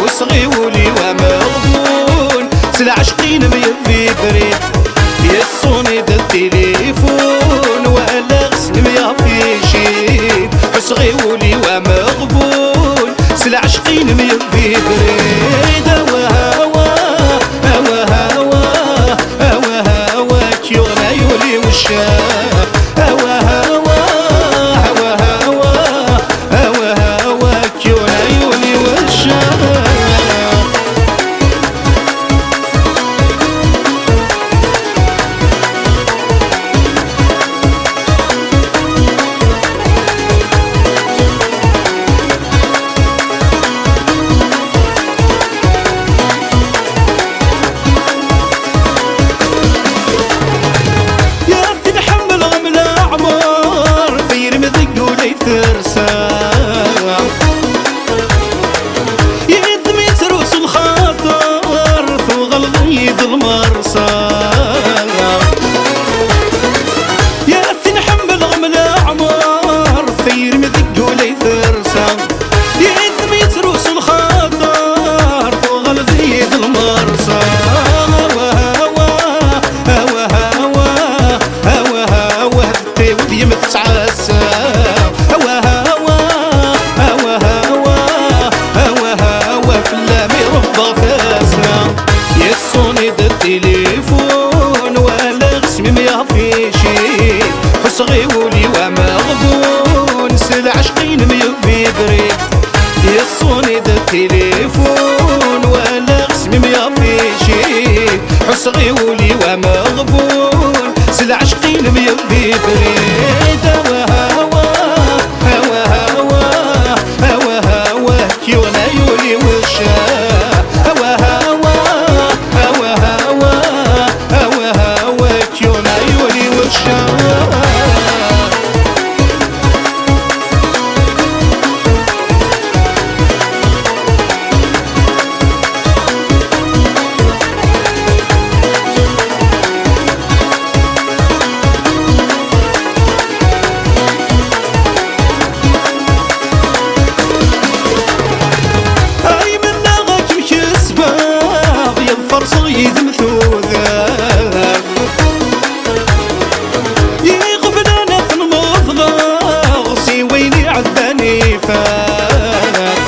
وصغيولي ومغبون العاشقين ميفي بريد يصوني دا التليفون ولا غسل ميافي شيد وصغيولي ومغبون العاشقين ميفي بريد هوا هوا هوا هوا هوا هوا كيونا يولي وشاف هوا هوا هوا هوا هوا هوا كيونا يولي وشاف تليفون ولا غسم ما في شي صغيولي ومغبون العاشقين ميفي بريد يصوني دا التليفون ولا غسم ما في شي صغيولي ومغبون العاشقين ميفي بريد هوا هوا هوا هوا هوا هوا كيونا يولي وشاف هوا هوا هوا هوا هوا هوا كيونا يولي وشاف صيد مثوذاف يغفلنا في المضغاص ويني عذباني فاف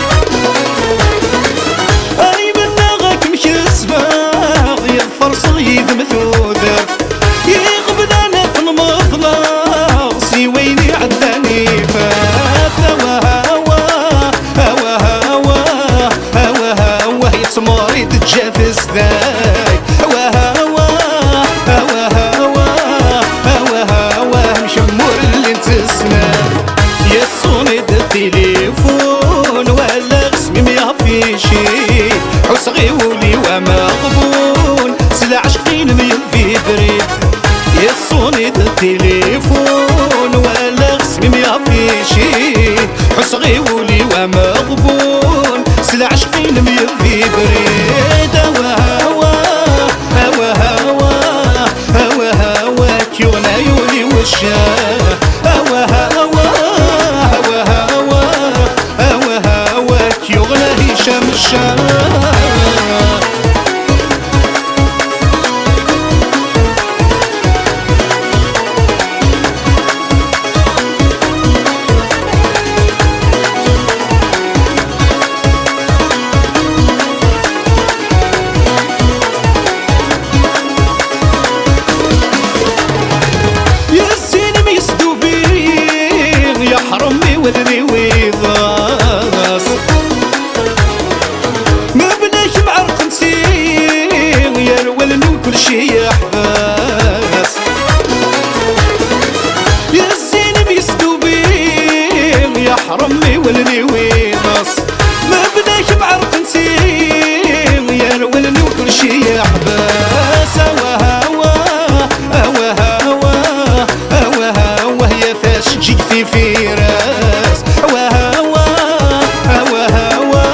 اي من ناغاك مكسباغ يظفر صيد مثوذاف يغفلنا في المضغاص ويني عذباني فاف هوا هوا هوا هوا هوا هوا يتماري تتجافز ذاك هوا هوا هوا هوا هوا هوا مشمور اللي تسمع يصوني دا التليفون ولا غسم ما في شي وصغيولي ومغبون العاشقين ميفي بريد يصوني دا التليفون ولا غسم ما في شي وصغيولي ومغبون العاشقين ميفي بريد هوا هوا هوا هوا هوا هوا كيونا يولي وشاف هوا هوا هوا هوا هوا هوا كيونا هشام الشاف حرمي ودني ويضاس ما بناش معرق نسير يا الولن وكل شي يحباس يا الزين بيسدو بيه يا حرمي ودني ويضاس ما بناش معرق نسير يا الولن وكل شي يحباس هوا هوا هوا هوا هوا هوا يا فاش جيتي في راس هوا هوا هوا هوا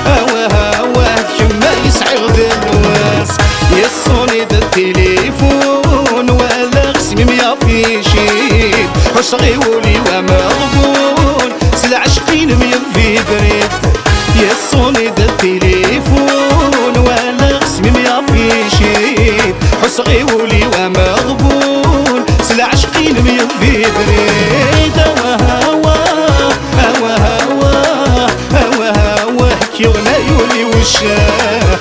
هوا هوا كما يسعى غدا النواس يصوني دا التليفون ولا غسم ما في شي وصغيولي ومغبون العاشقين ميفي بريد يصوني دا التليفون صغيولي ومغبول سلا عشقين من في بريد هوا هوا هوا هوا هوا هوا كي غنايولي وشاه